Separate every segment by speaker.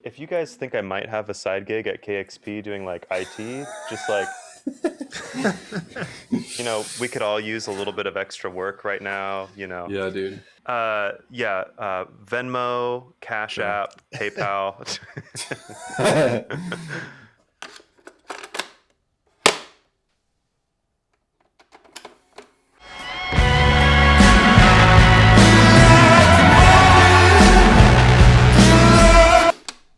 Speaker 1: if you guys think I might have a side gig at KEXP doing like IT, just like, we could all use a little bit of extra work right now,
Speaker 2: Yeah, dude.
Speaker 1: Venmo, Cash App, PayPal.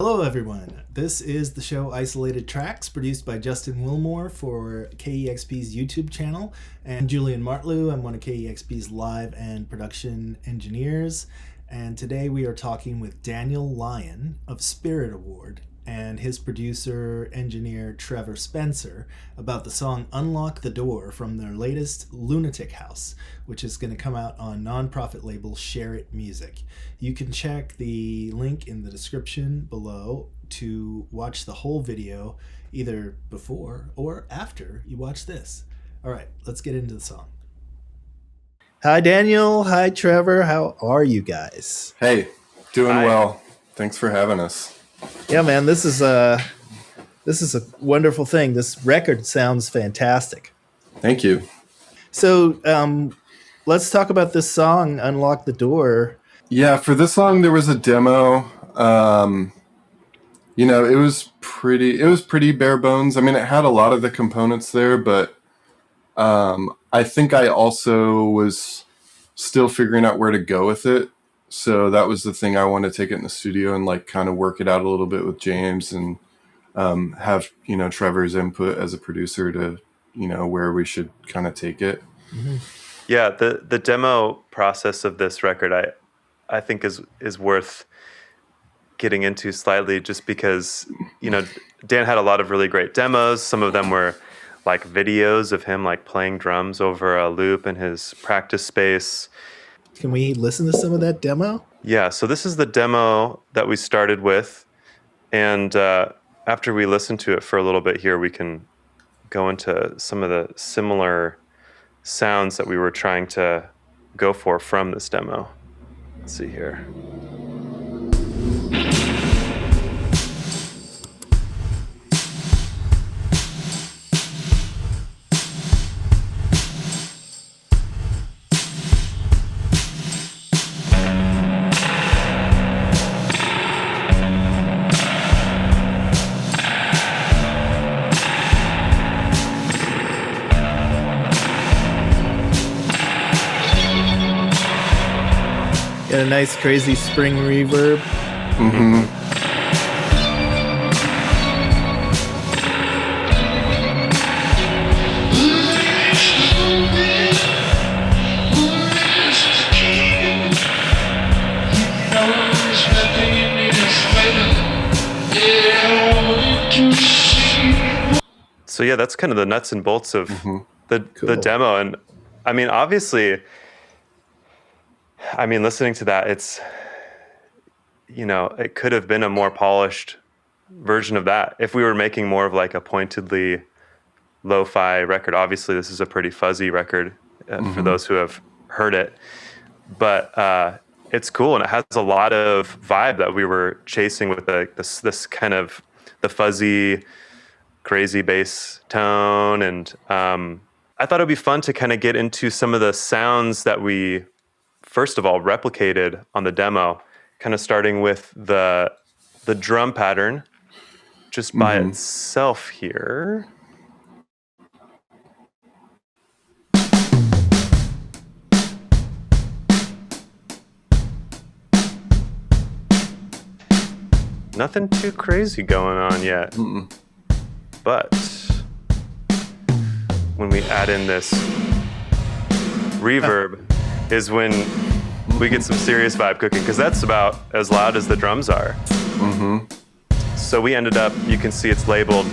Speaker 3: Hello everyone, this is the show Isolated Tracks, produced by Justin Wilmore for KEXP's YouTube channel, and Julian Martlew. I'm one of KEXP's live and production engineers, and today we are talking with Daniel Lyon of Spirit Award and his producer engineer Trevor Spencer about the song Unlock the Door from their latest Lunatic House, which is going to come out on nonprofit label Share It Music. You can check the link in the description below to watch the whole video either before or after you watch this. All right, let's get into the song. Hi Daniel, hi Trevor, how are you guys?
Speaker 2: Hey, doing well. Thanks for having us.
Speaker 3: Yeah, man, this is a wonderful thing. This record sounds fantastic.
Speaker 2: Thank you.
Speaker 3: So, let's talk about this song, Unlock the Door.
Speaker 2: Yeah, for this song there was a demo. It was pretty bare bones. I mean, it had a lot of the components there, but I think I also was still figuring out where to go with it. So that was the thing. I wanted to take it in the studio and like kind of work it out a little bit with James and have, Trevor's input as a producer to, where we should kind of take it.
Speaker 1: Mm-hmm. Yeah, the demo process of this record, I think is worth getting into slightly, just because, Dan had a lot of really great demos. Some of them were like videos of him like playing drums over a loop in his practice space.
Speaker 3: Can we listen to some of that demo?
Speaker 1: Yeah, so this is the demo that we started with, and after we listen to it for a little bit here, we can go into some of the similar sounds that we were trying to go for from this demo. Let's see here.
Speaker 3: Got a nice crazy spring reverb.
Speaker 2: Mm-hmm.
Speaker 1: So yeah, that's kind of the nuts and bolts of the demo. And I mean, obviously, listening to that, it's, it could have been a more polished version of that. If we were making more of like a pointedly lo-fi record, obviously this is a pretty fuzzy record for those who have heard it, but it's cool. And it has a lot of vibe that we were chasing with this kind of the fuzzy, crazy bass tone. And I thought it'd be fun to kind of get into some of the sounds that we first of all replicated on the demo, kind of starting with the drum pattern just by itself here. Nothing too crazy going on yet. But when we add in this reverb is when we get some serious vibe cooking, because that's about as loud as the drums are. So we ended up, you can see it's labeled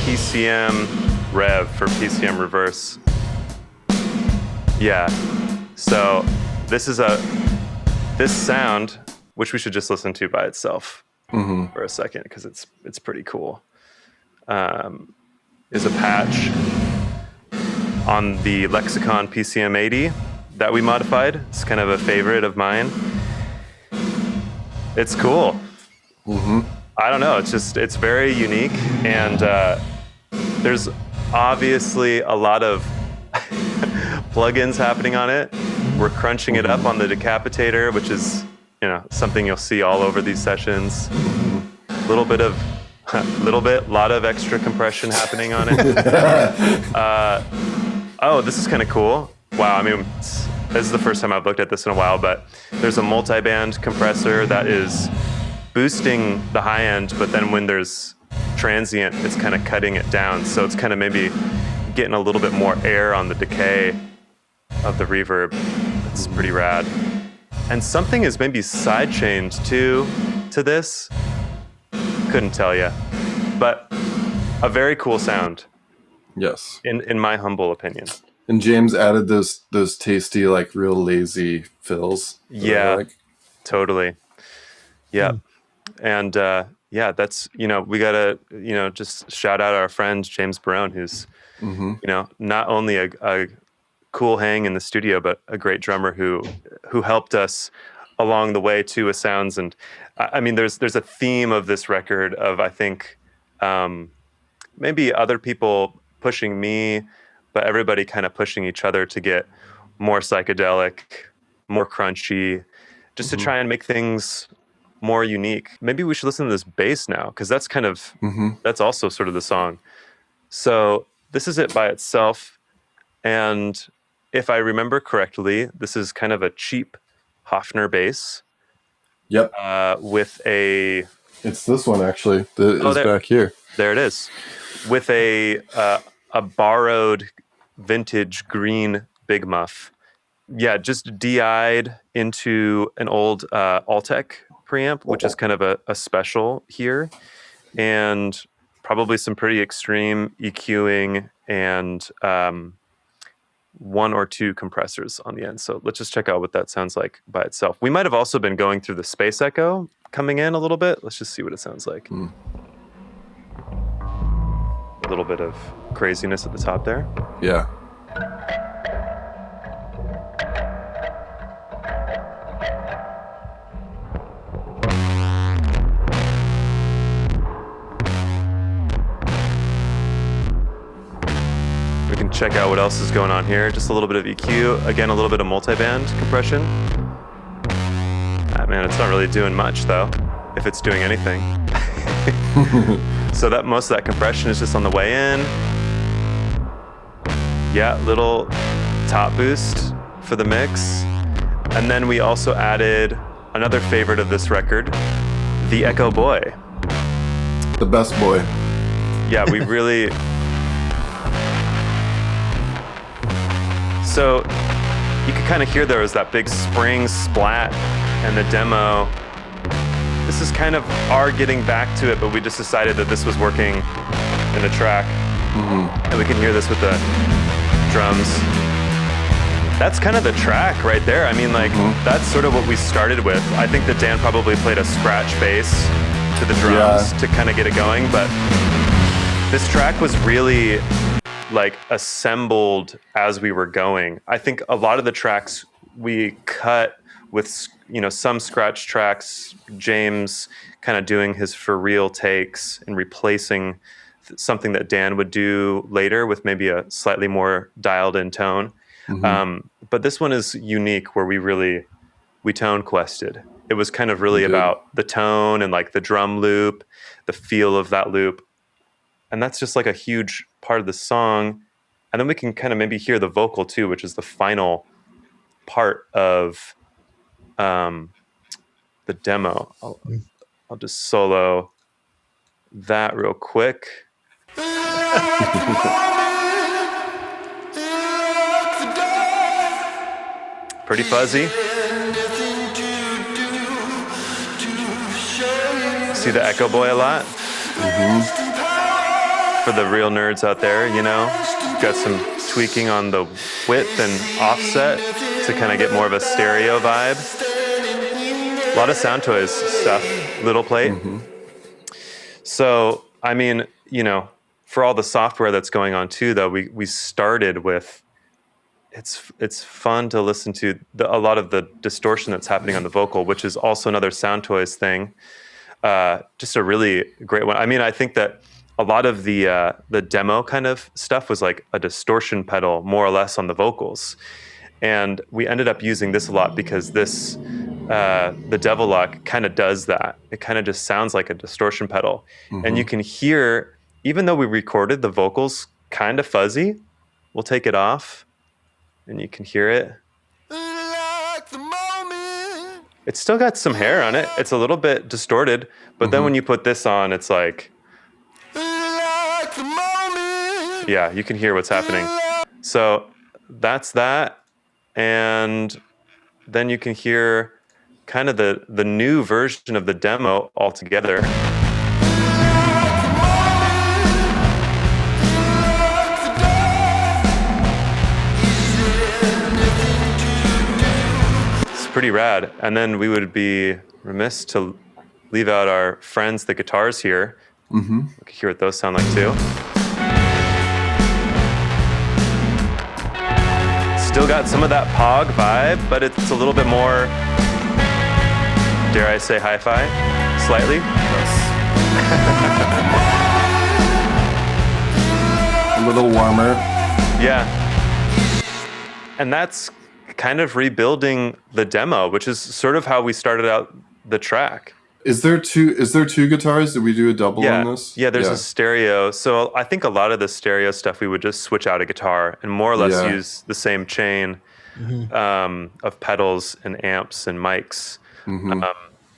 Speaker 1: PCM Rev for PCM Reverse. Yeah, so this sound, which we should just listen to by itself for a second, because it's pretty cool, is a patch on the Lexicon PCM 80 that we modified. It's kind of a favorite of mine. It's cool. I don't know. It's very unique, and there's obviously a lot of plugins happening on it. We're crunching it up on the decapitator, which is, something you'll see all over these sessions. Lot of extra compression happening on it. This is kind of cool. Wow, I mean, this is the first time I've looked at this in a while, but there's a multi-band compressor that is boosting the high end, but then when there's transient, it's kind of cutting it down. So it's kind of maybe getting a little bit more air on the decay of the reverb. It's pretty rad. And something is maybe sidechained too to this. Couldn't tell you, but a very cool sound.
Speaker 2: Yes.
Speaker 1: In my humble opinion.
Speaker 2: And James added those tasty, like real lazy fills.
Speaker 1: Yeah, totally. Yeah. And that's, we gotta, just shout out our friend James Barone, who's, not only a cool hang in the studio, but a great drummer who helped us along the way too with sounds. And I mean, there's a theme of this record of, I think, maybe other people pushing me, but everybody kind of pushing each other to get more psychedelic, more crunchy, just to try and make things more unique. Maybe we should listen to this bass now, because that's kind of, that's also sort of the song. So this is it by itself. And if I remember correctly, this is kind of a cheap Hofner bass.
Speaker 2: Yep.
Speaker 1: With a...
Speaker 2: It's this one, actually. It's back here.
Speaker 1: There it is. With a borrowed vintage green Big Muff. Yeah, just DI'd into an old Altec preamp, which is kind of a special here. And probably some pretty extreme EQing and one or two compressors on the end. So let's just check out what that sounds like by itself. We might have also been going through the space echo coming in a little bit. Let's just see what it sounds like. A little bit of craziness at the top there.
Speaker 2: Yeah.
Speaker 1: We can check out what else is going on here. Just a little bit of EQ. Again, a little bit of multiband compression. Ah, man, it's not really doing much though, if it's doing anything. So that most of that compression is just on the way in. Yeah, little top boost for the mix. And then we also added another favorite of this record, the Echo Boy.
Speaker 2: The best boy.
Speaker 1: Yeah, we really... So you could kind of hear there was that big spring splat and the demo. This is kind of our getting back to it, but we just decided that this was working in the track. And we can hear this with the drums. That's kind of the track right there. I mean, like, that's sort of what we started with. I think that Dan probably played a scratch bass to the drums to kind of get it going, but this track was really like assembled as we were going. I think a lot of the tracks we cut with, some scratch tracks, James kind of doing his for real takes and replacing something that Dan would do later with maybe a slightly more dialed in tone. But this one is unique where we tone quested. It was kind of really about the tone and like the drum loop, the feel of that loop. And that's just like a huge part of the song. And then we can kind of maybe hear the vocal too, which is the final part of the demo. I'll just solo that real quick. Pretty fuzzy. See the Echo Boy a lot? For the real nerds out there, got some tweaking on the width and offset to kind of get more of a stereo vibe. A lot of Sound Toys stuff, little plate. So, I mean, for all the software that's going on too, though, we started with, it's fun to listen to a lot of the distortion that's happening on the vocal, which is also another Sound Toys thing. just a really great one. I mean, I think that a lot of the demo kind of stuff was like a distortion pedal, more or less, on the vocals. And we ended up using this a lot because this, the Devil Lock kind of does that. It kind of just sounds like a distortion pedal. And you can hear, even though we recorded the vocals kind of fuzzy, we'll take it off and you can hear it. It's still got some hair on it. It's a little bit distorted, but then when you put this on, it's like, yeah, you can hear what's happening. So that's that. And then you can hear kind of the new version of the demo altogether. It's pretty rad. And then we would be remiss to leave out our friends, the guitars here. We can hear what those sound like too. Still got some of that Pog vibe, but it's a little bit more, dare I say, hi-fi, slightly.
Speaker 2: A little warmer.
Speaker 1: Yeah. And that's kind of rebuilding the demo, which is sort of how we started out the track.
Speaker 2: Is there two guitars? Did we do a double on this?
Speaker 1: Yeah, there's a stereo. So I think a lot of the stereo stuff, we would just switch out a guitar and more or less use the same chain of pedals and amps and mics.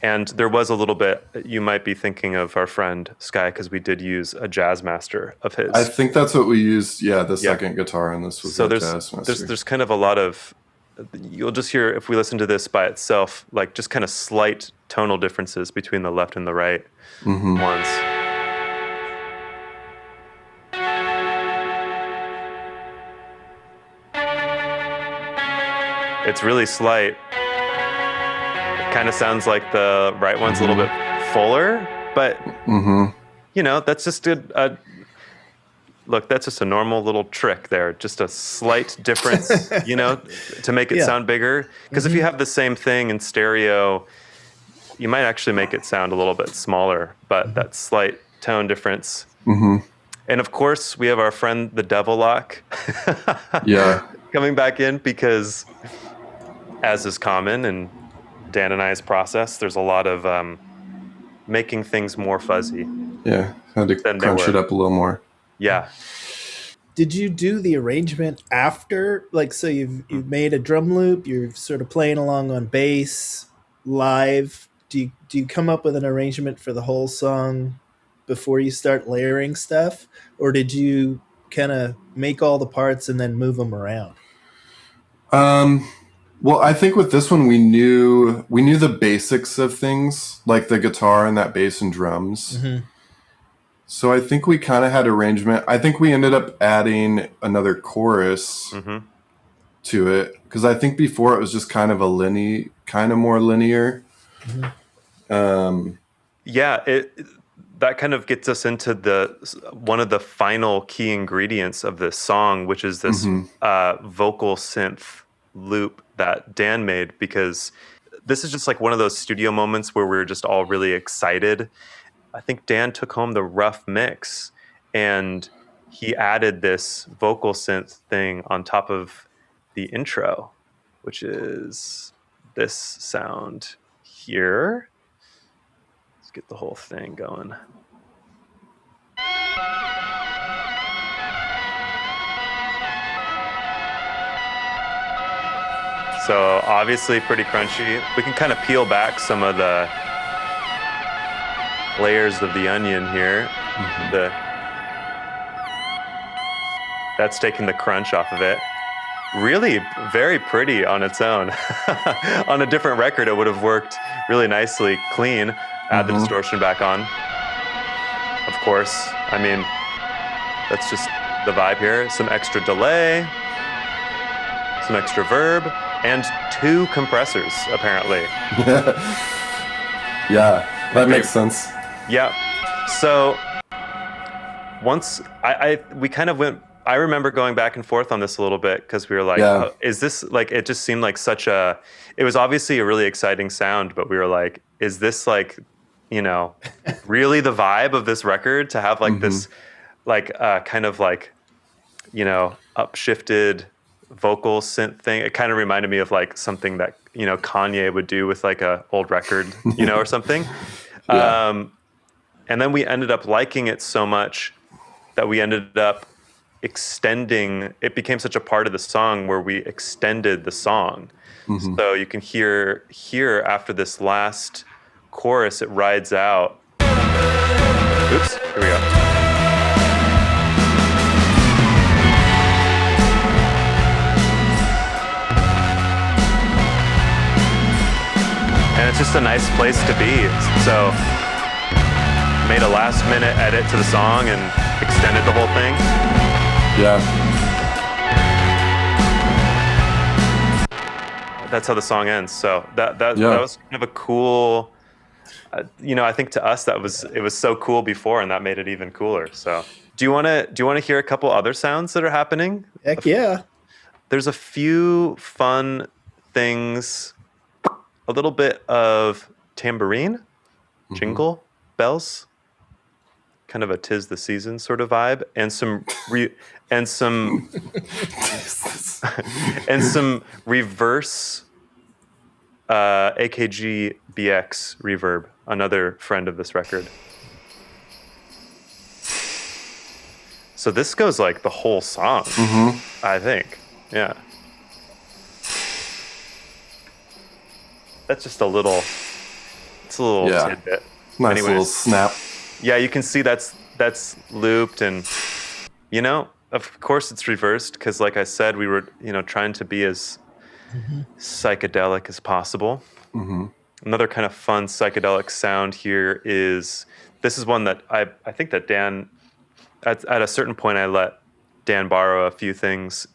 Speaker 1: And there was a little bit, you might be thinking of our friend Sky, because we did use a Jazz Master of his.
Speaker 2: I think that's what we used. Yeah, the second guitar on this was the Jazz Master.
Speaker 1: There's kind of a lot of, you'll just hear, if we listen to this by itself, like just kind of slight tonal differences between the left and the right ones. It's really slight. It kind of sounds like the right one's a little bit fuller, but you know, that's just look, that's just a normal little trick there. Just a slight difference, you know, to make it sound bigger. Because if you have the same thing in stereo, you might actually make it sound a little bit smaller, but that slight tone difference. And of course, we have our friend, the Devil Lock, coming back in because, as is common in Dan and I's process, there's a lot of making things more fuzzy.
Speaker 2: Yeah, had to crunch it up a little more.
Speaker 1: Yeah.
Speaker 3: Did you do the arrangement after? Like, so you've made a drum loop, you're sort of playing along on bass live. Do you come up with an arrangement for the whole song before you start layering stuff? Or did you kind of make all the parts and then move them around?
Speaker 2: Well, I think with this one, we knew the basics of things, like the guitar and that bass and drums. So I think we kind of had arrangement. I think we ended up adding another chorus to it, because I think before it was just kind of more linear. That kind of gets us into one of the final key ingredients of this song, which is this vocal synth loop that Dan made, because this is just like one of those studio moments where we're just all really excited. I think Dan took home the rough mix and he added this vocal synth thing on top of the intro, which is this sound here. Let's get the whole thing going. So obviously pretty crunchy. We can kind of peel back some of the layers of the onion here. That's taking the crunch off of it. Really very pretty on its own. On a different record, it would have worked really nicely clean. Add the distortion back on. Of course, I mean, that's just the vibe here. Some extra delay, some extra verb, and 2 compressors, apparently. Yeah, that makes sense.
Speaker 1: Yeah. So once we kind of went, I remember going back and forth on this a little bit, because we were like, oh, is this like, it just seemed like it was obviously a really exciting sound, but we were like, is this like you know, really the vibe of this record to have like this, like kind of like, you know, upshifted vocal synth thing. It kind of reminded me of like something that, you know, Kanye would do with like a old record, you know, or something.
Speaker 2: Yeah.
Speaker 1: And then we ended up liking it so much that we ended up extending. It became such a part of the song where we extended the song. So you can hear here after this last chorus, it rides out. Oops, here we go. And it's just a nice place to be. So made a last minute edit to the song and extended the whole thing.
Speaker 2: Yeah.
Speaker 1: That's how the song ends. So that was kind of a cool, you know, I think to us it was so cool before, and that made it even cooler. So do you want to hear a couple other sounds that are happening?
Speaker 3: Heck yeah.
Speaker 1: There's a few fun things, a little bit of tambourine, jingle bells, kind of a 'tis the season sort of vibe, and some and some reverse AKG BX reverb, another friend of this record. So this goes like the whole song, I think. Yeah. That's just a little tidbit.
Speaker 2: Nice
Speaker 1: Anyways.
Speaker 2: little snap.
Speaker 1: Yeah, you can see that's looped, and you know, of course it's reversed because, like I said, we were, you know, trying to be as psychedelic as possible. Another kind of fun psychedelic sound here is, this is one that I think that Dan, at a certain point, I let Dan borrow a few things,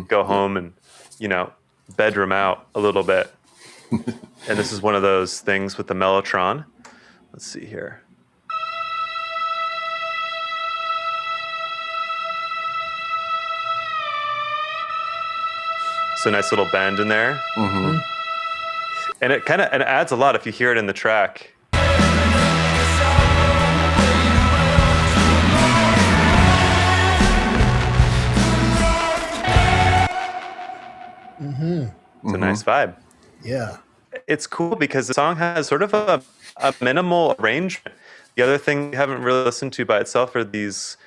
Speaker 1: go home and, you know, bedroom out a little bit. And this is one of those things with the Mellotron. Let's see here. So nice little bend in there. And it kind of adds a lot if you hear it in the track. It's a nice vibe.
Speaker 3: Yeah.
Speaker 1: It's cool because the song has sort of a minimal arrangement. The other thing we haven't really listened to by itself are these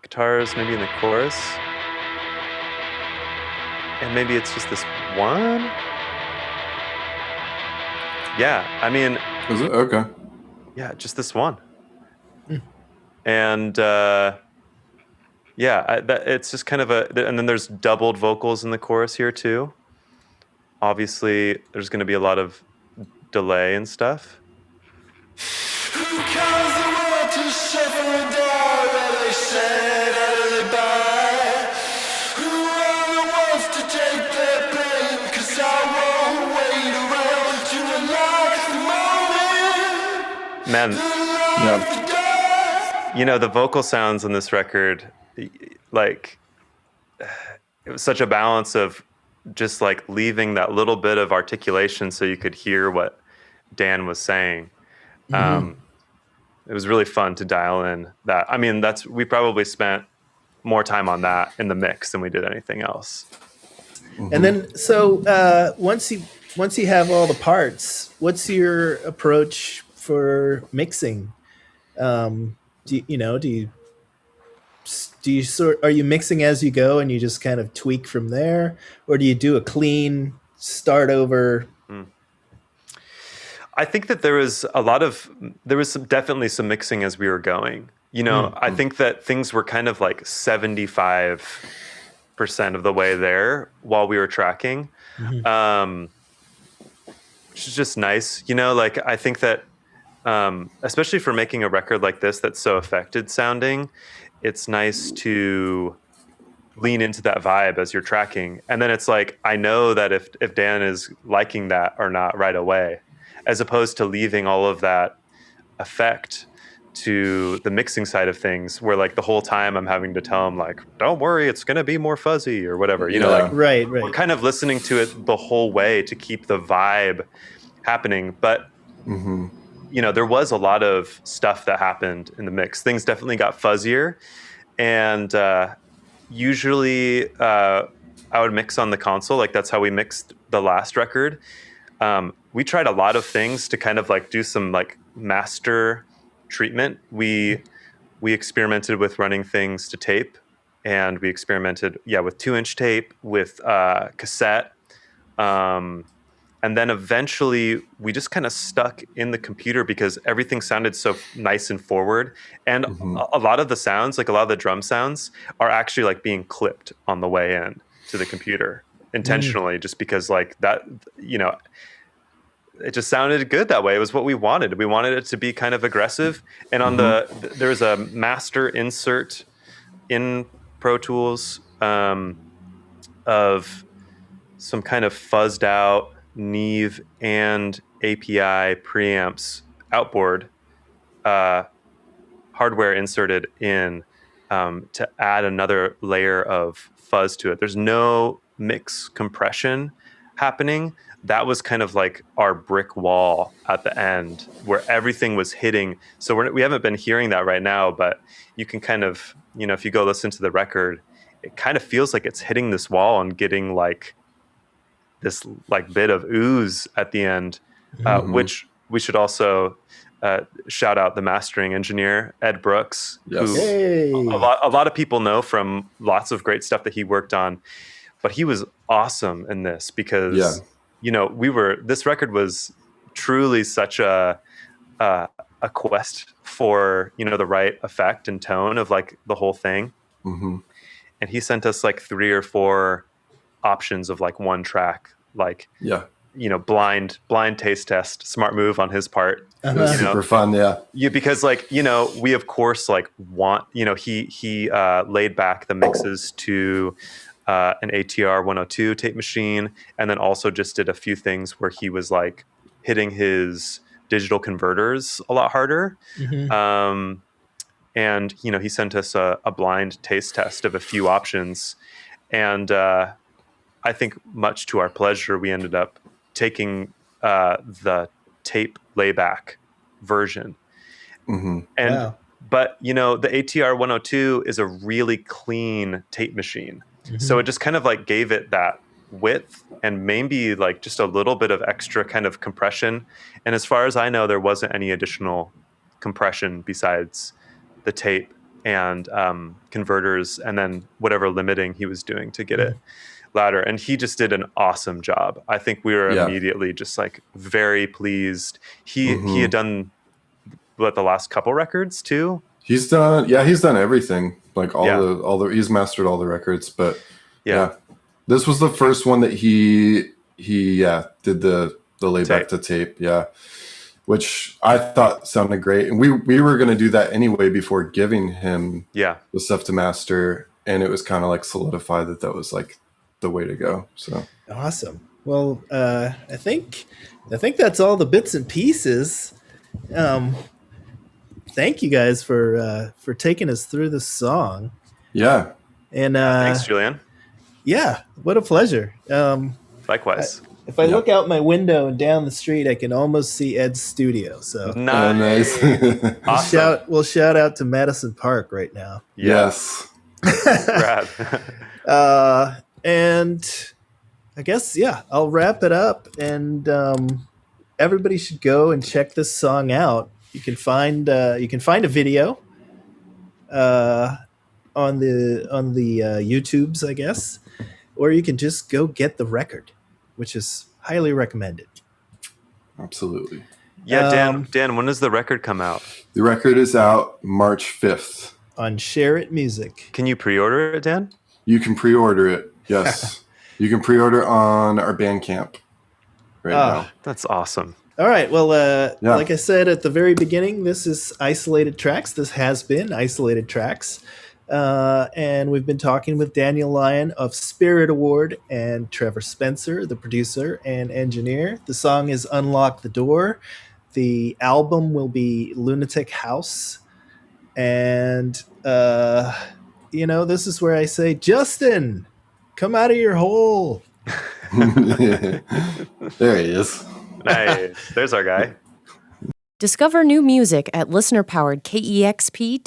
Speaker 1: guitars, maybe in the chorus. And maybe it's just this one? Yeah, I mean...
Speaker 2: Is it? Okay.
Speaker 1: Yeah, just this one. And, it's just kind of and then there's doubled vocals in the chorus here, too. Obviously, there's going to be a lot of delay and stuff. Man, you know, the vocal sounds on this record, like, it was such a balance of just like leaving that little bit of articulation so you could hear what Dan was saying. It was really fun to dial in that. I mean, we probably spent more time on that in the mix than we did anything else.
Speaker 3: And then, so once you have all the parts, what's your approach for mixing? Are you mixing as you go and you just kind of tweak from there, or do you do a clean start over?
Speaker 1: I think that there was definitely some mixing as we were going. You know, I think that things were kind of like 75% of the way there while we were tracking, which is just nice. You know, like I think that especially for making a record like this that's so affected sounding, it's nice to lean into that vibe as you're tracking. And then it's like, I know that if Dan is liking that or not right away, as opposed to leaving all of that effect to the mixing side of things, where like the whole time I'm having to tell him like, don't worry, it's going to be more fuzzy or whatever, you know, like
Speaker 3: right.
Speaker 1: We're kind of listening to it the whole way to keep the vibe happening. But there was a lot of stuff that happened in the mix. Things definitely got fuzzier, and usually I would mix on the console. Like that's how we mixed the last record. We tried a lot of things to kind of like do some like master treatment. We experimented with running things to tape, and we experimented, with 2-inch tape, with cassette. And then eventually we just kind of stuck in the computer because everything sounded so nice and forward. And a lot of the sounds, like a lot of the drum sounds, are actually like being clipped on the way in to the computer intentionally, just because like that, it just sounded good that way. It was what we wanted. We wanted it to be kind of aggressive. And on there's a master insert in Pro Tools of some kind of fuzzed out Neve and API preamps outboard hardware inserted in to add another layer of fuzz to it. There's no mix compression happening. That was kind of like our brick wall at the end where everything was hitting. So we haven't been hearing that right now, but you can kind of, if you go listen to the record, it kind of feels like it's hitting this wall and getting like this like bit of ooze at the end, which we should also shout out the mastering engineer, Ed Brooks, who a lot of people know from lots of great stuff that he worked on, but he was awesome in this because, this record was truly such a quest for, the right effect and tone of like the whole thing. And he sent us like 3 or 4 options of like one track, like blind taste test, smart move on his part.
Speaker 2: It was super fun.
Speaker 1: Because like we of course like want, he laid back the mixes to an ATR 102 tape machine, and then also just did a few things where he was like hitting his digital converters a lot harder. And he sent us a blind taste test of a few options, and I think much to our pleasure, we ended up taking the tape layback version. But the ATR 102 is a really clean tape machine. So it just kind of like gave it that width and maybe like just a little bit of extra kind of compression. And as far as I know, there wasn't any additional compression besides the tape and converters, and then whatever limiting he was doing to get it louder. And he just did an awesome job. I think we were immediately just like very pleased. He had done the last couple records too. He's
Speaker 2: done everything. Like he's mastered all the records, but this was the first one that he did the layback to tape. Which I thought sounded great. And we were going to do that anyway before giving him the stuff to master. And it was kind of like solidified that was like the way to go. So
Speaker 3: awesome. Well, I think that's all the bits and pieces. Thank you guys for taking us through this song.
Speaker 2: Yeah.
Speaker 1: And thanks, Julian.
Speaker 3: Yeah, what a pleasure.
Speaker 1: Likewise.
Speaker 3: If I look out my window and down the street, I can almost see Ed's studio. So
Speaker 2: nice.
Speaker 1: Awesome.
Speaker 3: We'll shout out to Madison Park right now.
Speaker 2: Yes.
Speaker 1: Rad.
Speaker 3: And I guess I'll wrap it up. And everybody should go and check this song out. You can find a video on the YouTubes, I guess, or you can just go get the record, which is highly recommended.
Speaker 2: Absolutely.
Speaker 1: Yeah, Dan, when does the record come out?
Speaker 2: The record is out March 5th.
Speaker 3: On Share It Music.
Speaker 1: Can you pre-order it, Dan?
Speaker 2: You can pre-order it, yes. You can pre-order on our Bandcamp now.
Speaker 1: That's awesome.
Speaker 3: All right, well, like I said at the very beginning, this is Isolated Tracks. This has been Isolated Tracks. And we've been talking with Daniel Lyon of Spirit Award and Trevor Spencer, the producer and engineer. The song is Unlock the Door. The album will be Lunatic House. And, this is where I say, Justin, come out of your hole.
Speaker 2: There he is.
Speaker 1: Nice. There's our guy.
Speaker 4: Discover new music at listener-powered KEXP.org.